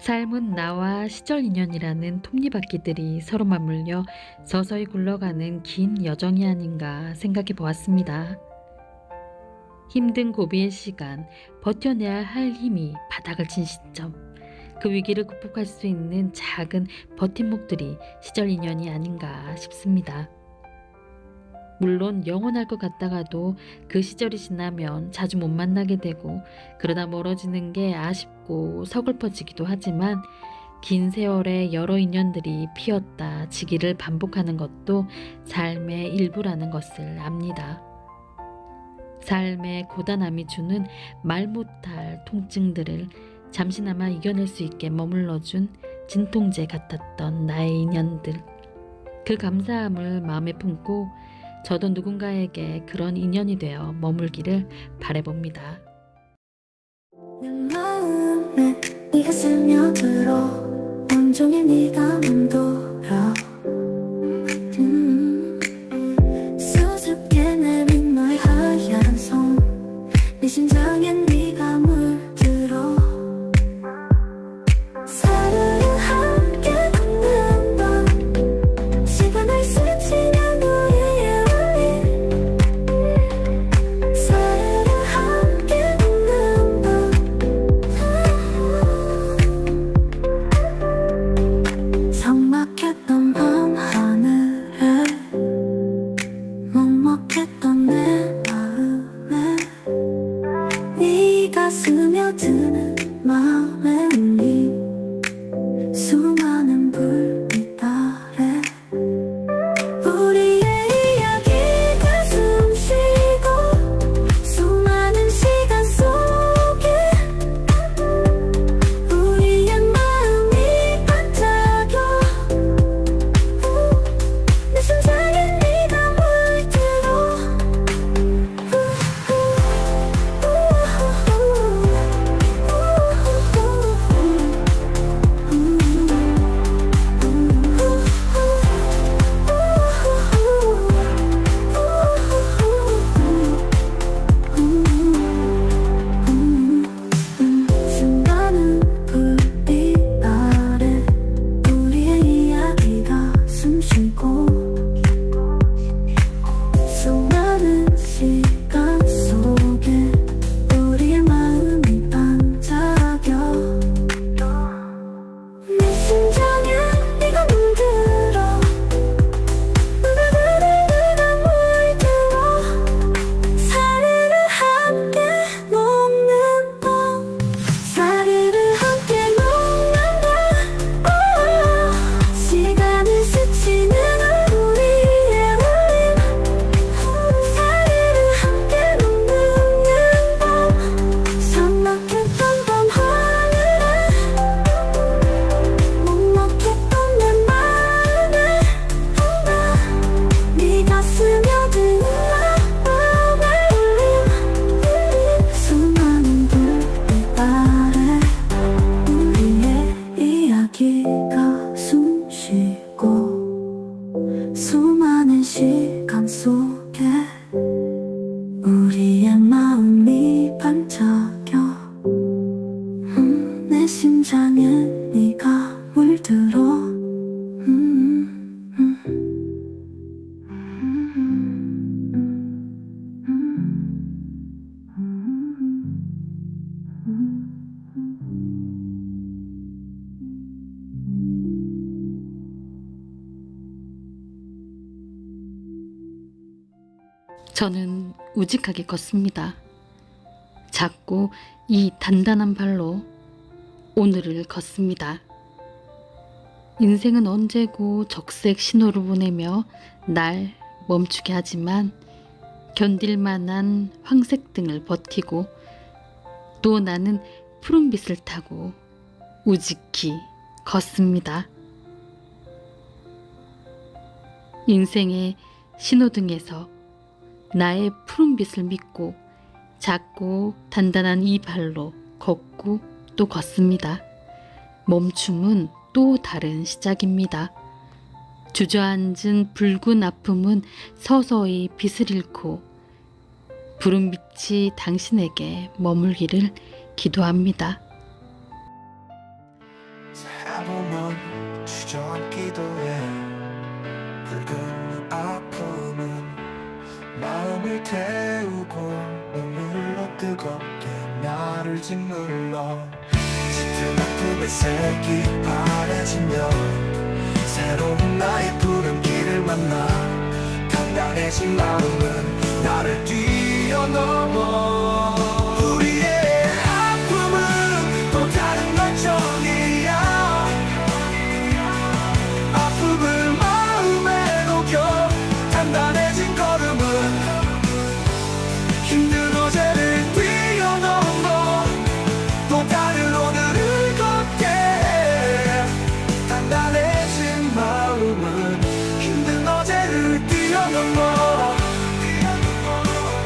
삶은 나와 시절 인연이라는 톱니바퀴들이 서로 맞물려 서서히 굴러가는 긴 여정이 아닌가 생각해 보았습니다. 힘든 고비의 시간, 버텨내야 할 힘이 바닥을 친 시점, 그 위기를 극복할 수 있는 작은 버팀목들이 시절 인연이 아닌가 싶습니다. 물론 영원할 것 같다가도 그 시절이 지나면 자주 못 만나게 되고 그러다 멀어지는 게 아쉽고 서글퍼지기도 하지만 긴 세월의 여러 인연들이 피었다 지기를 반복하는 것도 삶의 일부라는 것을 압니다. 삶의 고단함이 주는 말 못할 통증들을 잠시나마 이겨낼 수 있게 머물러준 진통제 같았던 나의 인연들. 그 감사함을 마음에 품고 저도 누군가에게 그런 인연이 되어 머물기를 바라봅니다. 내 마음에 네가 스며들어 온종일 네가 맴돌아 수줍게 내민 너의 하얀 손 내 심장엔 네가 물들어 사르르 함께 걷는 밤 시간을 스치는 우리의 울림 사르르 함께 걷는 밤 적막했던 밤하늘에 먹먹했던 내 마음에 네가 스며드는 마음의 울림 수많은 불빛 아래 우리의 이야기가 숨쉬고 수많은 시간 속에 우리의 마음이 반짝여 내 심장에 네가 물들어 수많은 불빛 아래 우리의 이야기가 숨쉬고 수많은 시간 속에 우리의 마음이 반짝여 내 심장에 네가 물들어 네가 물들어 사르르 함께 녹는 밤 사르르 함께 녹는 밤 시간을 스치는 우리의 울림 사르르 함께 녹는 밤 삭막했던 밤 하늘에 먹먹했던 내 마음에 네가 스며드는 마음의 울림 수많은 불빛 아래 우리의 이야기가 숨쉬고 수많은 시간 속에 우리의 마음이 반짝여 내 심장에 네가 물들어 저는 우직하게 걷습니다. 작고 이 단단한 발로 오늘을 걷습니다. 인생은 언제고 적색 신호를 보내며 날 멈추게 하지만 견딜 만한 황색 등을 버티고 또 나는 푸른빛을 타고 우직히 걷습니다. 인생의 신호등에서 나의 푸른빛을 믿고 작고 단단한 이 발로 걷고 또 걷습니다. 멈춤은 또 다른 시작입니다. 주저앉은 붉은 아픔은 서서히 빛을 잃고 푸른 빛이 당신에게 머물기를 기도합니다. 기도해. 붉은 아픔은 마음을 태우고 눈물로 뜨겁게 나를 짓눌러. 짙은 아픔의 색이 바래지며 새로운 나의 푸른 길을 만나. 단단해진 마음은 나를 뛰어넘어. 우리의 아픔은 또 다른 열정이야. 아픔을 마음에 녹여 단단해진 걸음은 힘든 어제를 뛰어넘어 또 다른 오늘을 걷게 해. 단단해진 마음은 힘든 어제를 뛰어넘어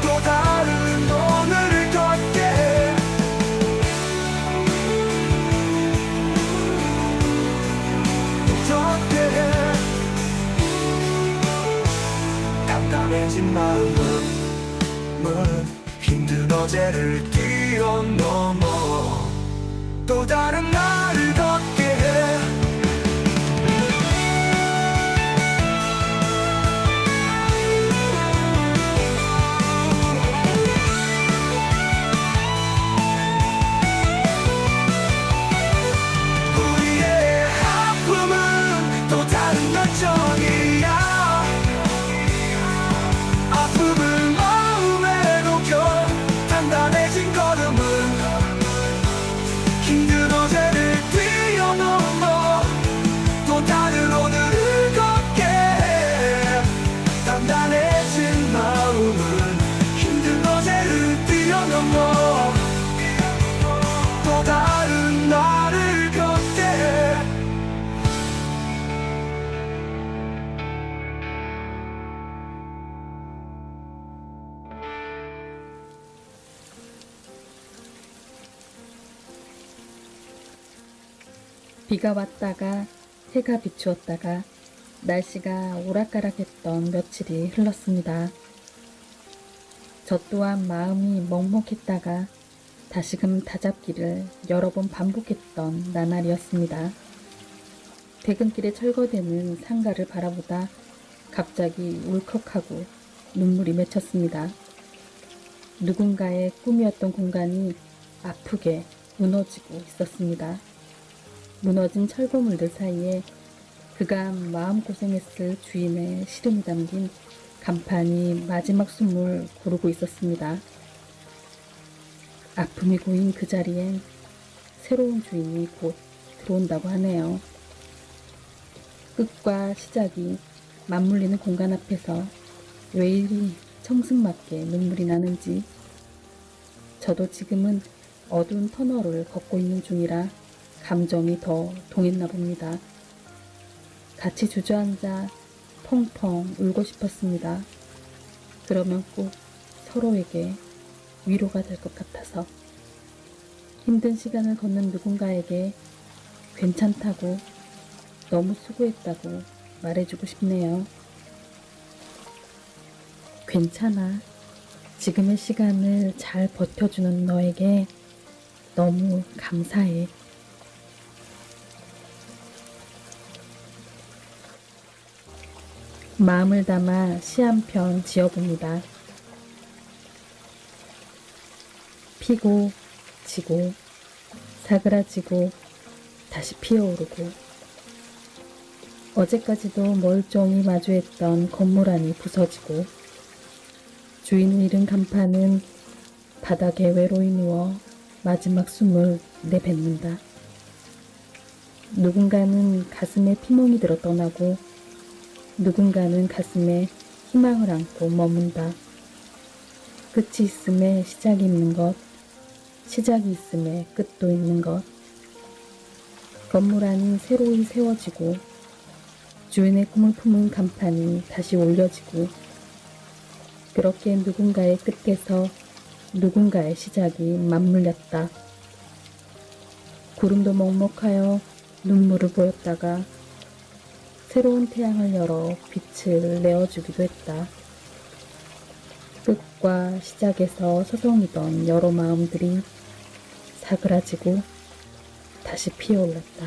또 다른 오늘을 걷게 해. 걷게 해. 단단해진 마음은 힘든 어제를 뛰어넘어 또 다른 나를 걷게 해. 우리의 아픔은 또 다른 열정이야. 아픔을 마음에 녹여 단단해진 걸음은 힘든 어제를 뛰어넘어 또 다른 오늘을 걷게 해. 단단해진 마음은 힘든 어제를 뛰어넘어 또 다른 나를 걷게 해. 비가 왔다가 해가 비추었다가 날씨가 오락가락했던 며칠이 흘렀습니다. 저 또한 마음이 먹먹했다가 다시금 다잡기를 여러 번 반복했던 나날이었습니다. 퇴근길에 철거되는 상가를 바라보다 갑자기 울컥하고 눈물이 맺혔습니다. 누군가의 꿈이었던 공간이 아프게 무너지고 있었습니다. 무너진 철거물들 사이에 그간 마음고생했을 주인의 시름이 담긴 간판이 마지막 숨을 고르고 있었습니다. 아픔이 고인 그 자리엔 새로운 주인이 곧 들어온다고 하네요. 끝과 시작이 맞물리는 공간 앞에서 왜 이리 청승맞게 눈물이 나는지, 저도 지금은 어두운 터널을 걷고 있는 중이라 감정이 더 동했나 봅니다. 같이 주저앉아 펑펑 울고 싶었습니다. 그러면 꼭 서로에게 위로가 될 것 같아서. 힘든 시간을 걷는 누군가에게 괜찮다고, 너무 수고했다고 말해주고 싶네요. 괜찮아. 지금의 시간을 잘 버텨주는 너에게 너무 감사해. 마음을 담아 시 한 편 지어봅니다. 피고 지고 사그라지고 다시 피어오르고, 어제까지도 멀쩡히 마주했던 건물 안이 부서지고, 주인을 잃은 간판은 바닥에 외로이 누워 마지막 숨을 내뱉는다. 누군가는 가슴에 피멍이 들어 떠나고, 누군가는 가슴에 희망을 안고 머문다. 끝이 있음에 시작이 있는 것, 시작이 있음에 끝도 있는 것. 건물 안이 새로이 세워지고, 주인의 꿈을 품은 간판이 다시 올려지고, 그렇게 누군가의 끝에서 누군가의 시작이 맞물렸다. 구름도 먹먹하여 눈물을 보였다가 새로운 태양을 열어 빛을 내어주기도 했다. 끝과 시작에서 서성이던 여러 마음들이 사그라지고 다시 피어올랐다.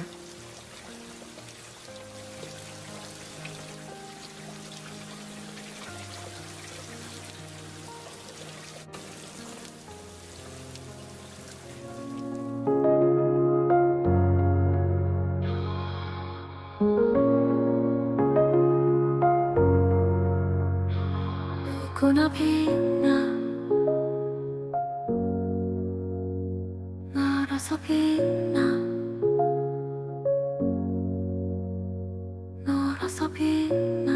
빛나 너라서 빛나 너라서 빛나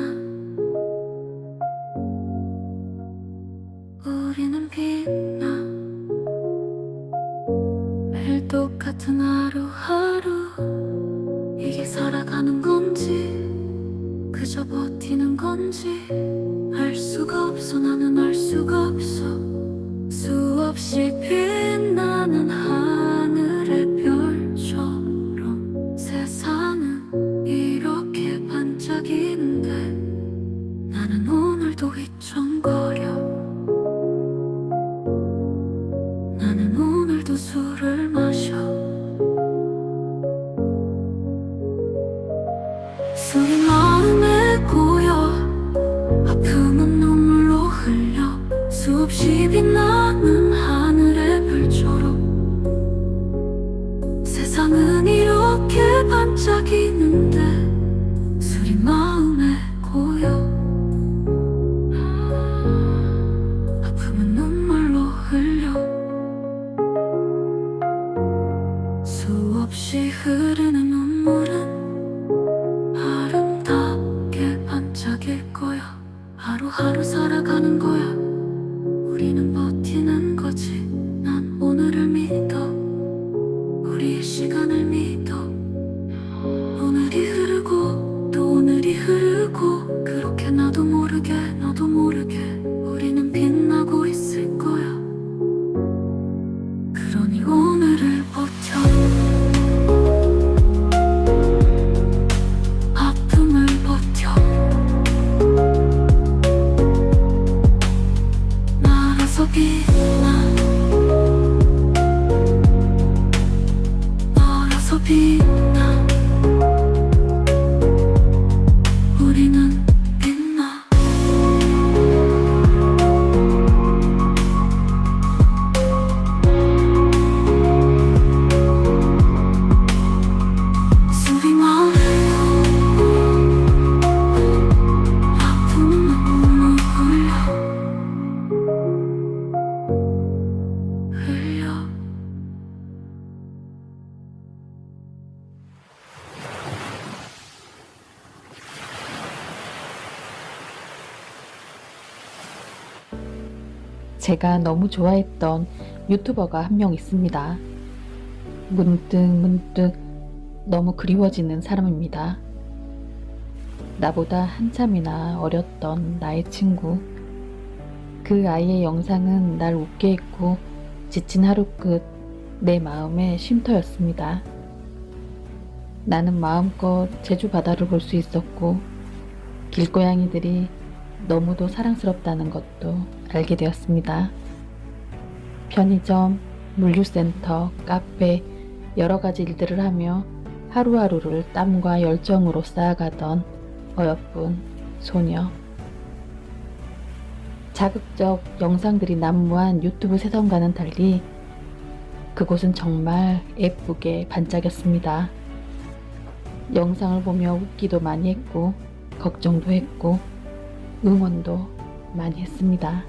우리는 빛나 매일 똑같은 하루하루 이게 살아가는 건지 그저 버티는 건지 알 수가 없어 나는 알 수가 없어 수없이 빛나는 하늘의 별처럼 세상은 이렇게 반짝이는데 나는 오늘도 휘청거려 나는 오늘도 술을 마셔 술이 마음에 고여 아픔은 눈물로 흘려 수없이 빛나는 하늘의 별처럼 세상은 이렇게 반짝이는데 술이 마음에 고여 아픔은 눈물로 흘려 수없이 흐르는 눈물은 아름답게 반짝일 거야 하루하루 살아가는 거야 우리는 버티는 거지 난 오늘을 믿어 우리의 시간을 믿어 오늘이 흐르고 또 오늘이 흐르고 그렇게 나도 모르게 너도 모르게 우리는 빛나고 있을 거야 그러니 오늘을 버텨 아픔을 버텨 나라서 빛나 너라서 빛나 우리는 빛나 술이 마음에 아픔은 눈물 흘려 제가 너무 좋아했던 유튜버가 한 명 있습니다. 문득 너무 그리워지는 사람입니다. 나보다 한참이나 어렸던 나의 친구. 그 아이의 영상은 날 웃게 했고 지친 하루 끝 내 마음의 쉼터였습니다. 나는 마음껏 제주 바다를 볼 수 있었고 길고양이들이 너무도 사랑스럽다는 것도 알게 되었습니다. 편의점, 물류센터, 카페 여러 가지 일들을 하며 하루하루를 땀과 열정으로 쌓아가던 어여쁜 소녀. 자극적 영상들이 난무한 유튜브 세상과는 달리 그곳은 정말 예쁘게 반짝였습니다. 영상을 보며 웃기도 많이 했고 걱정도 했고 응원도 많이 했습니다.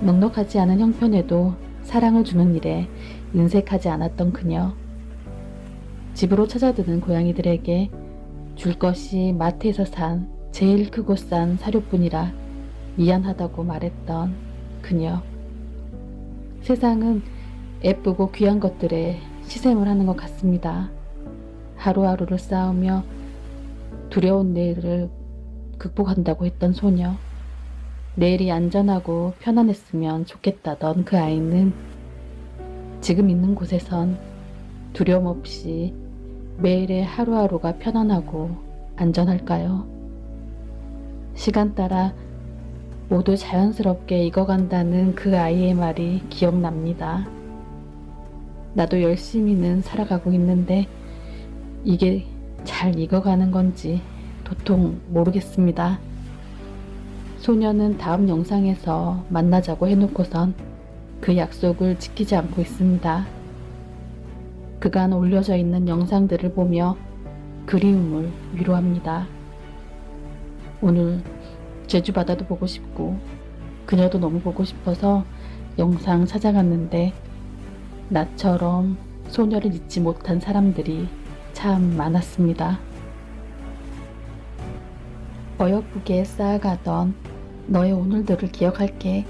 넉넉하지 않은 형편에도 사랑을 주는 일에 인색하지 않았던 그녀. 집으로 찾아드는 고양이들에게 줄 것이 마트에서 산 제일 크고 싼 사료뿐이라 미안하다고 말했던 그녀. 세상은 예쁘고 귀한 것들에 시샘을 하는 것 같습니다. 하루하루를 싸우며 두려운 내일을 극복한다고 했던 소녀. 내일이 안전하고 편안했으면 좋겠다던 그 아이는 지금 있는 곳에선 두려움 없이 매일의 하루하루가 편안하고 안전할까요? 시간 따라 모두 자연스럽게 익어간다는 그 아이의 말이 기억납니다. 나도 열심히는 살아가고 있는데 이게 잘 익어가는 건지 도통 모르겠습니다. 소녀는 다음 영상에서 만나자고 해놓고선 그 약속을 지키지 않고 있습니다. 그간 올려져 있는 영상들을 보며 그리움을 위로합니다. 오늘 제주 바다도 보고 싶고 그녀도 너무 보고 싶어서 영상 찾아갔는데 나처럼 소녀를 잊지 못한 사람들이 참 많았습니다. 어여쁘게 쌓아가던 너의 오늘들을 기억할게.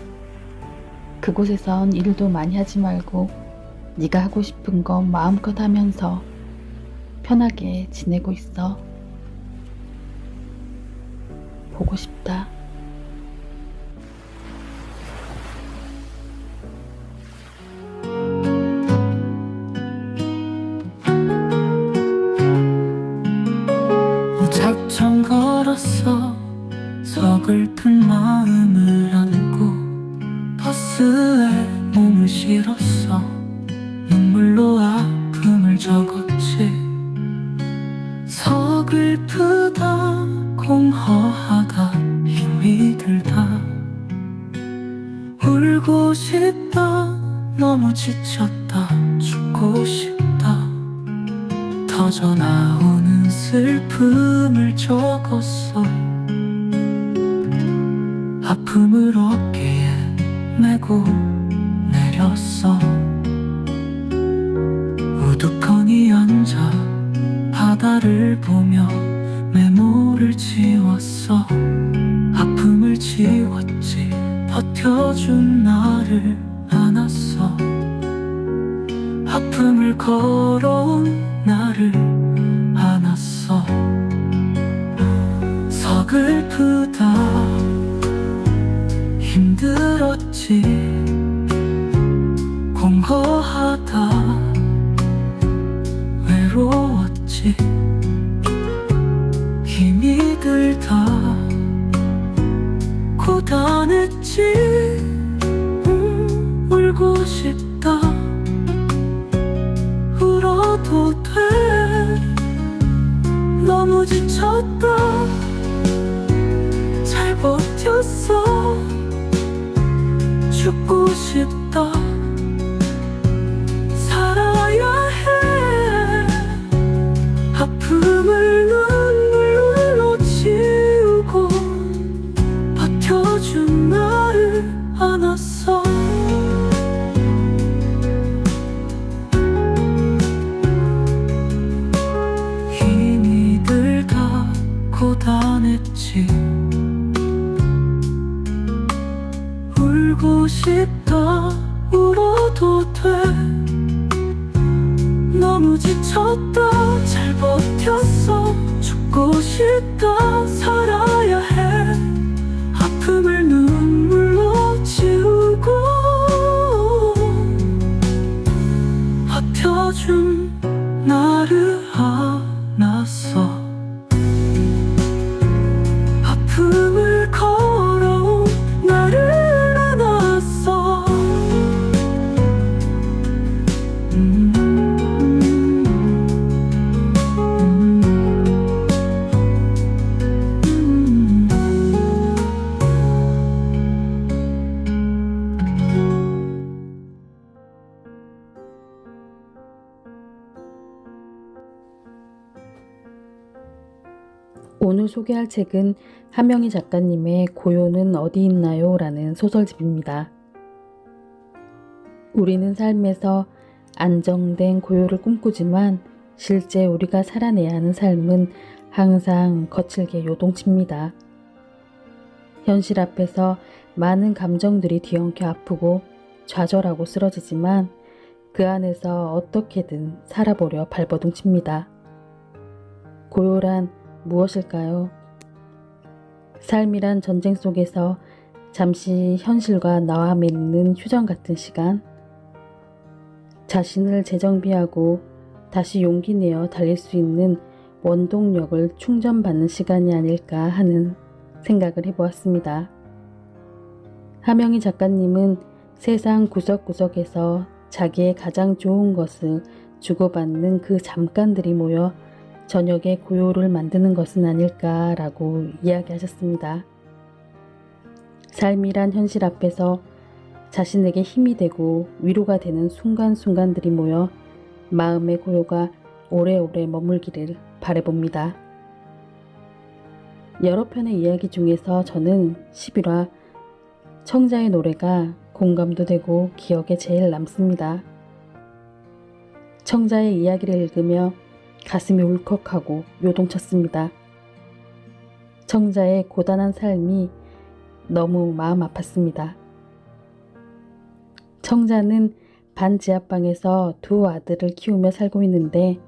그곳에선 일도 많이 하지 말고 네가 하고 싶은 거 마음껏 하면서 편하게 지내고 있어. 보고 싶다. 무작정 걸었어 서글픈 마음을 안고 버스에 몸을 실었어 눈물로 아픔을 적었지 서글프다 공허하다 힘이 들다 울고 싶다 너무 지쳤다 죽고 싶다 터져나오는 슬픔을 적었어 아픔을 어깨에 메고 내렸어 우두커니 앉아 바다를 보며 메모를 지웠어 아픔을 지웠지 버텨준 나를 안았어 아픔을 걸어온 나를 안았어 서글프다 힘들었지 공허하다 외로웠지 힘이 들다 고단했지 울고 싶다 울어도 돼 너무 지쳤다 잘 버텼어 죽고 싶다 살아야 해 아픔을 눈물로 지우고 버텨준 나를 안았어 힘이 들다 고단했지 울고 싶다 울어도 돼 너무 지쳤다 잘 버텼어 죽고 싶다 살아야 해 아픔을 눈물로 지우고 버텨준 나를 안았어 아픔을 걸어온 나를 오늘 소개할 책은 하명희 작가님의 고요는 어디 있나요? 라는 소설집입니다. 우리는 삶에서 안정된 고요를 꿈꾸지만 실제 우리가 살아내야 하는 삶은 항상 거칠게 요동칩니다. 현실 앞에서 많은 감정들이 뒤엉켜 아프고 좌절하고 쓰러지지만 그 안에서 어떻게든 살아보려 발버둥칩니다. 고요란 무엇일까요? 삶이란 전쟁 속에서 잠시 현실과 나와 맺는 휴전 같은 시간, 자신을 재정비하고 다시 용기 내어 달릴 수 있는 원동력을 충전받는 시간이 아닐까 하는 생각을 해보았습니다. 하명희 작가님은 세상 구석구석에서 자기의 가장 좋은 것을 주고받는 그 잠깐들이 모여 저녁의 고요를 만드는 것은 아닐까라고 이야기하셨습니다. 삶이란 현실 앞에서 자신에게 힘이 되고 위로가 되는 순간순간들이 모여 마음의 고요가 오래오래 머물기를 바라봅니다. 여러 편의 이야기 중에서 저는 11화 청자의 노래가 공감도 되고 기억에 제일 남습니다. 청자의 이야기를 읽으며 가슴이 울컥하고 요동쳤습니다. 청자의 고단한 삶이 너무 마음 아팠습니다. 청자는 반지하방에서 두 아들을 키우며 살고 있는데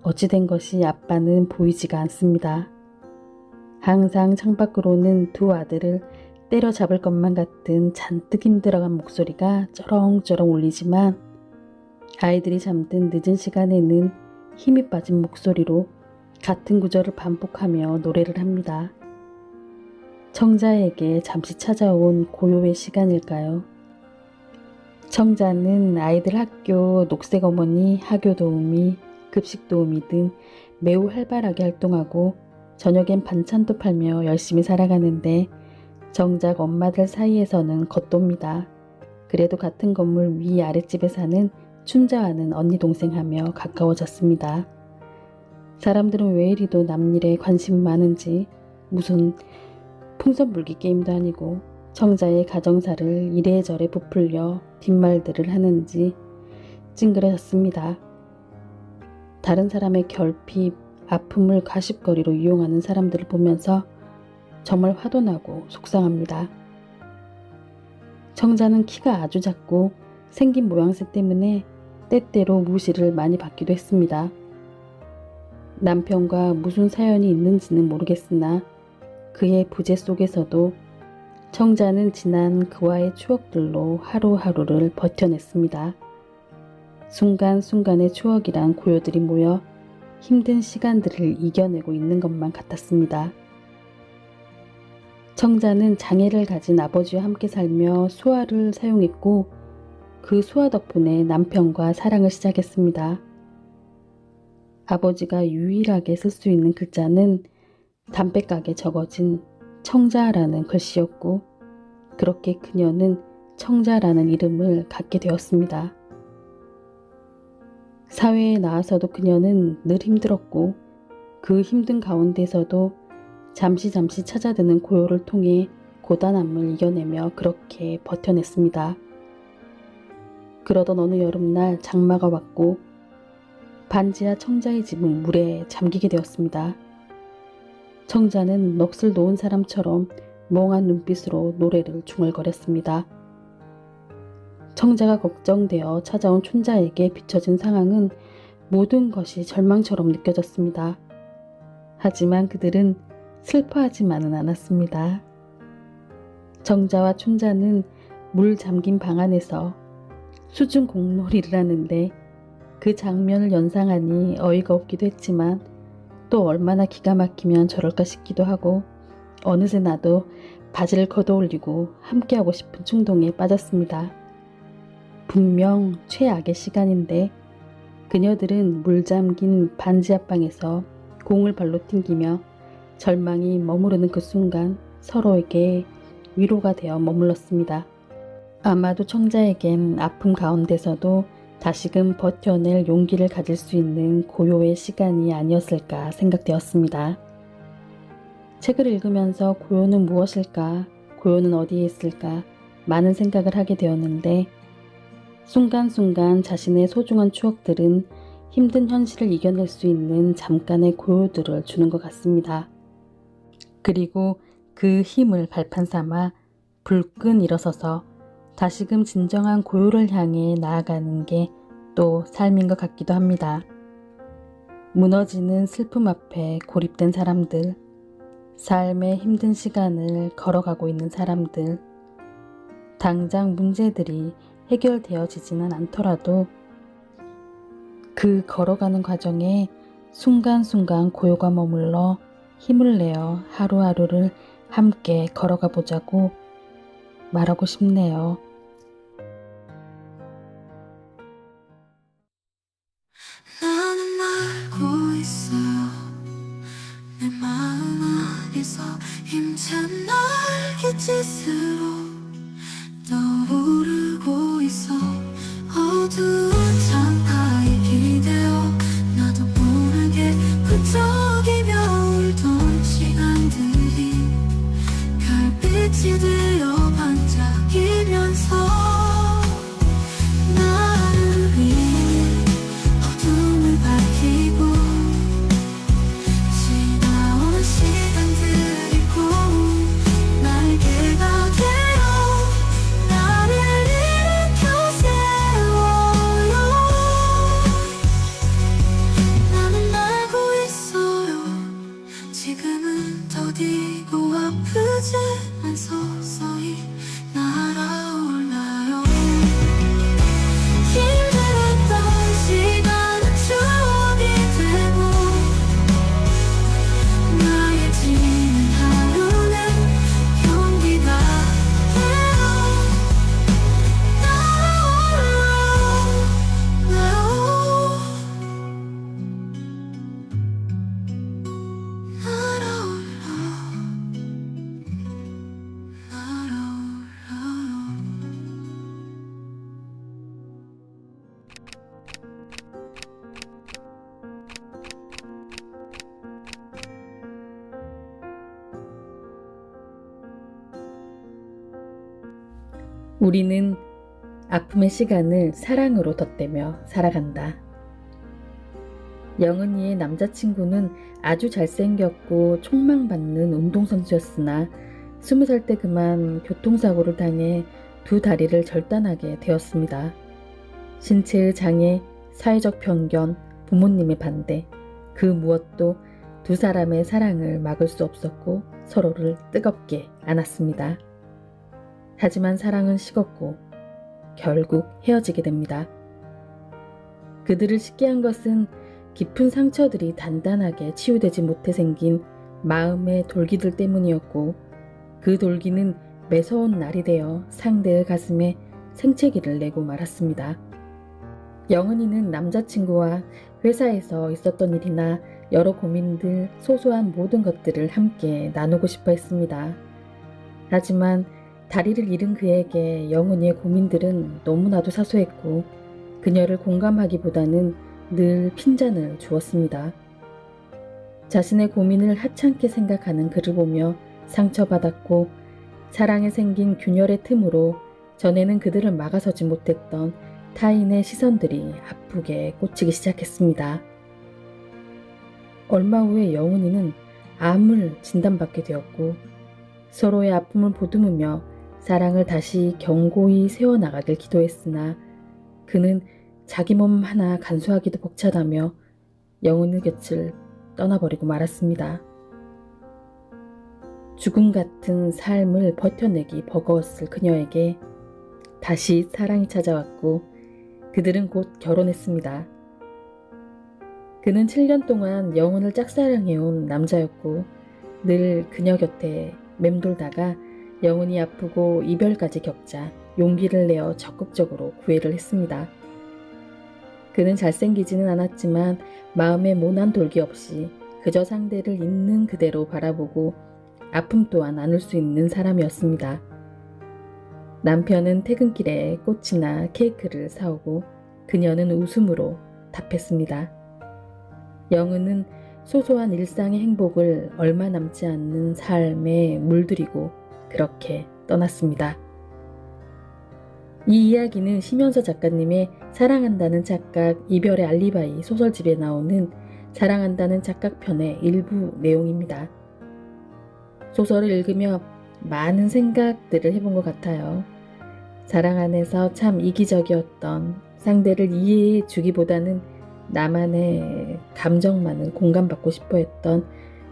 어찌 된 것이 아빠는 보이지가 않습니다. 항상 창밖으로는 두 아들을 때려잡을 것만 같은 잔뜩 힘들어간 목소리가 쩌렁쩌렁 울리지만 아이들이 잠든 늦은 시간에는 힘이 빠진 목소리로 같은 구절을 반복하며 노래를 합니다. 청자에게 잠시 찾아온 고요의 시간일까요? 청자는 아이들 학교 녹색 어머니, 학교 도우미, 급식 도우미 등 매우 활발하게 활동하고 저녁엔 반찬도 팔며 열심히 살아가는데 정작 엄마들 사이에서는 겉돕니다. 그래도 같은 건물 위 아랫집에 사는 춘자와는 언니 동생 하며 가까워졌습니다. 사람들은 왜 이리도 남일에 관심이 많은지 무슨 풍선불기 게임도 아니고 청자의 가정사를 이래저래 부풀려 뒷말들을 하는지 찡그려졌습니다. 다른 사람의 결핍, 아픔을 가십거리로 이용하는 사람들을 보면서 정말 화도 나고 속상합니다. 청자는 키가 아주 작고 생긴 모양새 때문에 때때로 무시를 많이 받기도 했습니다. 남편과 무슨 사연이 있는지는 모르겠으나 그의 부재 속에서도 청자는 지난 그와의 추억들로 하루하루를 버텨냈습니다. 순간순간의 추억이란 고요들이 모여 힘든 시간들을 이겨내고 있는 것만 같았습니다. 청자는 장애를 가진 아버지와 함께 살며 수화를 사용했고 그 수화 덕분에 남편과 사랑을 시작했습니다. 아버지가 유일하게 쓸 수 있는 글자는 담배각에 적어진 청자라는 글씨였고 그렇게 그녀는 청자라는 이름을 갖게 되었습니다. 사회에 나와서도 그녀는 늘 힘들었고 그 힘든 가운데서도 잠시 찾아드는 고요를 통해 고단함을 이겨내며 그렇게 버텨냈습니다. 그러던 어느 여름날 장마가 왔고 반지하 청자의 집은 물에 잠기게 되었습니다. 청자는 넋을 놓은 사람처럼 멍한 눈빛으로 노래를 중얼거렸습니다. 청자가 걱정되어 찾아온 춘자에게 비춰진 상황은 모든 것이 절망처럼 느껴졌습니다. 하지만 그들은 슬퍼하지만은 않았습니다. 정자와 춘자는 물 잠긴 방 안에서 수중 공놀이를 하는데 그 장면을 연상하니 어이가 없기도 했지만 또 얼마나 기가 막히면 저럴까 싶기도 하고 어느새 나도 바지를 걷어올리고 함께하고 싶은 충동에 빠졌습니다. 분명 최악의 시간인데 그녀들은 물 잠긴 반지 앞방에서 공을 발로 튕기며 절망이 머무르는 그 순간 서로에게 위로가 되어 머물렀습니다. 아마도 청자에겐 아픔 가운데서도 다시금 버텨낼 용기를 가질 수 있는 고요의 시간이 아니었을까 생각되었습니다. 책을 읽으면서 고요는 무엇일까, 고요는 어디에 있을까 많은 생각을 하게 되었는데 순간순간 자신의 소중한 추억들은 힘든 현실을 이겨낼 수 있는 잠깐의 고요들을 주는 것 같습니다. 그리고 그 힘을 발판 삼아 불끈 일어서서 다시금 진정한 고요를 향해 나아가는 게 또 삶인 것 같기도 합니다. 무너지는 슬픔 앞에 고립된 사람들, 삶의 힘든 시간을 걸어가고 있는 사람들, 당장 문제들이 해결되어지지는 않더라도 그 걸어가는 과정에 순간순간 고요가 머물러 힘을 내어 하루하루를 함께 걸어가 보자고 말하고 싶네요. 나는 알고 있어요. 내 마음 안에서 힘찬 날갯짓으로 떠오르고 있어. 어두운 창가에 기대어 나도 모르게 끈적이며 울던 시간들이 별빛이 되어 반짝 우리는 아픔의 시간을 사랑으로 덧대며 살아간다. 영은이의 남자친구는 아주 잘생겼고 촉망받는 운동선수였으나 20살 때 그만 교통사고를 당해 두 다리를 절단하게 되었습니다. 신체의 장애, 사회적 편견, 부모님의 반대, 그 무엇도 두 사람의 사랑을 막을 수 없었고 서로를 뜨겁게 안았습니다. 하지만 사랑은 식었고 결국 헤어지게 됩니다. 그들을 쉽게 한 것은 깊은 상처들이 단단하게 치유되지 못해 생긴 마음의 돌기들 때문이었고 그 돌기는 매서운 날이 되어 상대의 가슴에 생채기를 내고 말았습니다. 영은이는 남자친구와 회사에서 있었던 일이나 여러 고민들, 소소한 모든 것들을 함께 나누고 싶어 했습니다. 하지만 다리를 잃은 그에게 영은이의 고민들은 너무나도 사소했고 그녀를 공감하기보다는 늘 핀잔을 주었습니다. 자신의 고민을 하찮게 생각하는 그를 보며 상처받았고 사랑에 생긴 균열의 틈으로 전에는 그들을 막아서지 못했던 타인의 시선들이 아프게 꽂히기 시작했습니다. 얼마 후에 영은이는 암을 진단받게 되었고 서로의 아픔을 보듬으며 사랑을 다시 견고히 세워나가길 기도했으나 그는 자기 몸 하나 간수하기도 벅차다며 영은의 곁을 떠나버리고 말았습니다. 죽음 같은 삶을 버텨내기 버거웠을 그녀에게 다시 사랑이 찾아왔고 그들은 곧 결혼했습니다. 그는 7년 동안 영은을 짝사랑해온 남자였고 늘 그녀 곁에 맴돌다가 영은이 아프고 이별까지 겪자 용기를 내어 적극적으로 구애를 했습니다. 그는 잘생기지는 않았지만 마음에 모난 돌기 없이 그저 상대를 있는 그대로 바라보고 아픔 또한 나눌 수 있는 사람이었습니다. 남편은 퇴근길에 꽃이나 케이크를 사오고 그녀는 웃음으로 답했습니다. 영은은 소소한 일상의 행복을 얼마 남지 않는 삶에 물들이고 그렇게 떠났습니다. 이 이야기는 심연서 작가님의 사랑한다는 착각, 이별의 알리바이 소설집에 나오는 사랑한다는 착각편의 일부 내용입니다. 소설을 읽으며 많은 생각들을 해본 것 같아요. 사랑 안에서 참 이기적이었던 상대를 이해해 주기보다는 나만의 감정만을 공감받고 싶어 했던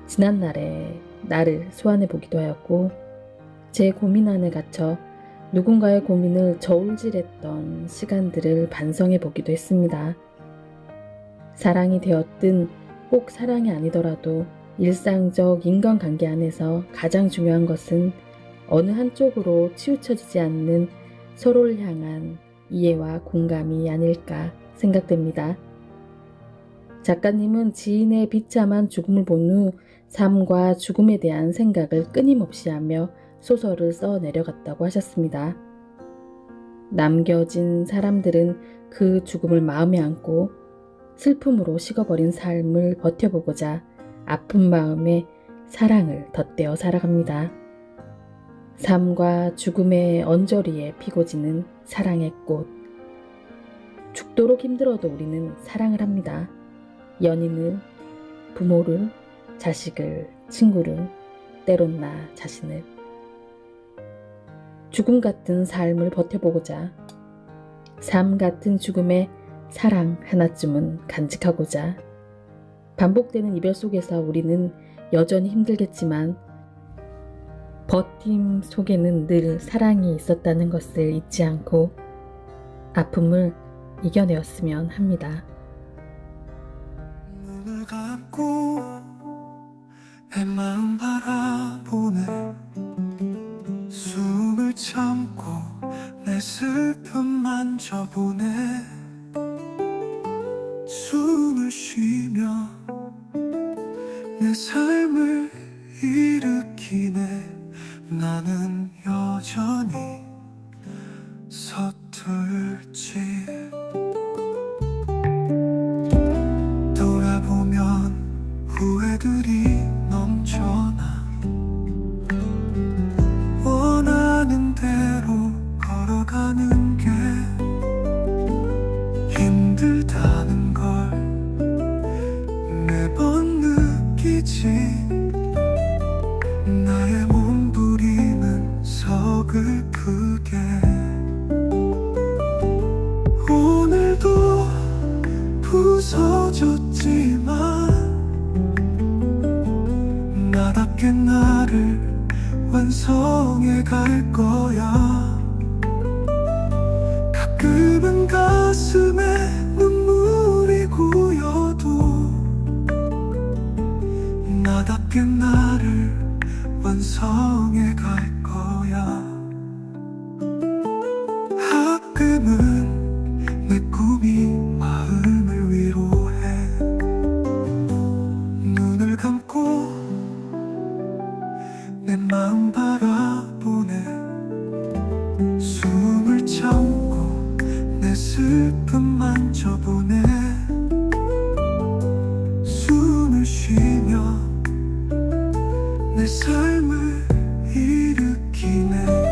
지난날의 나를 소환해 보기도 하였고 제 고민 안에 갇혀 누군가의 고민을 저울질했던 시간들을 반성해 보기도 했습니다. 사랑이 되었든 꼭 사랑이 아니더라도 일상적 인간관계 안에서 가장 중요한 것은 어느 한쪽으로 치우쳐지지 않는 서로를 향한 이해와 공감이 아닐까 생각됩니다. 작가님은 지인의 비참한 죽음을 본 후 삶과 죽음에 대한 생각을 끊임없이 하며 소설을 써 내려갔다고 하셨습니다. 남겨진 사람들은 그 죽음을 마음에 안고 슬픔으로 식어버린 삶을 버텨보고자 아픈 마음에 사랑을 덧대어 살아갑니다. 삶과 죽음의 언저리에 피고 지는 사랑의 꽃. 죽도록 힘들어도 우리는 사랑을 합니다. 연인을, 부모를, 자식을, 친구를, 때론 나 자신을. 죽음 같은 삶을 버텨보고자, 삶 같은 죽음에 사랑 하나쯤은 간직하고자, 반복되는 이별 속에서 우리는 여전히 힘들겠지만 버팀 속에는 늘 사랑이 있었다는 것을 잊지 않고 아픔을 이겨내었으면 합니다. 눈을 감고 내 마음 바라보네. 숨을 참고 내 슬픔 만져보네. 숨을 쉬며 내 삶을 일으키네. 나는 여전히 서툴지. 돌아보면 후회들이 넘쳐나. 원하는 대로 걸어가 같이 나의 몸부림은 서글프게 오늘도 부서졌지만 나답게 나를 완성해 갈 거야. 가끔은 가슴에 눈물이 고여도 나답게 나를 완성해 갈 거야. 가끔은 내 꿈이 마음을 위로해. 눈을 감고 내 마음 바라보네. 숨을 참고 내 슬픔 만져보네. 숨을 쉬며 내 삶을 일으키네.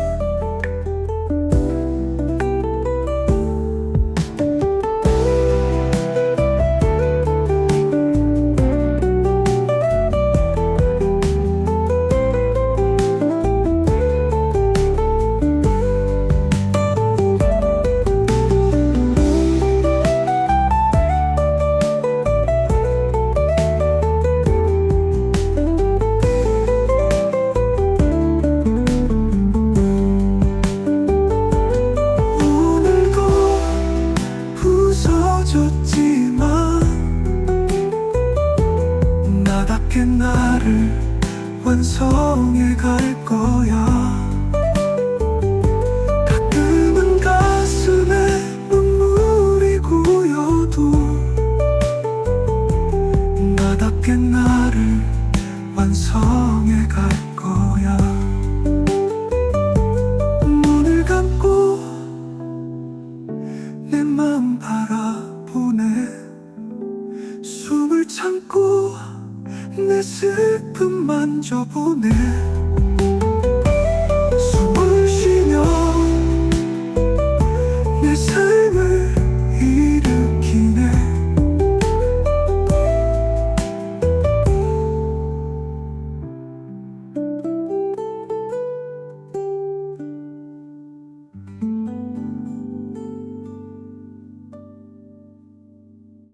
부서졌지만 나답게 나를 완성해 갈 거야. 가끔은 가슴에 눈물이 고여도 나답게 나를 완성해 갈 거야. 눈을 감고 내 맘 바라보네. 숨을 참고 내 슬픔 만져보네.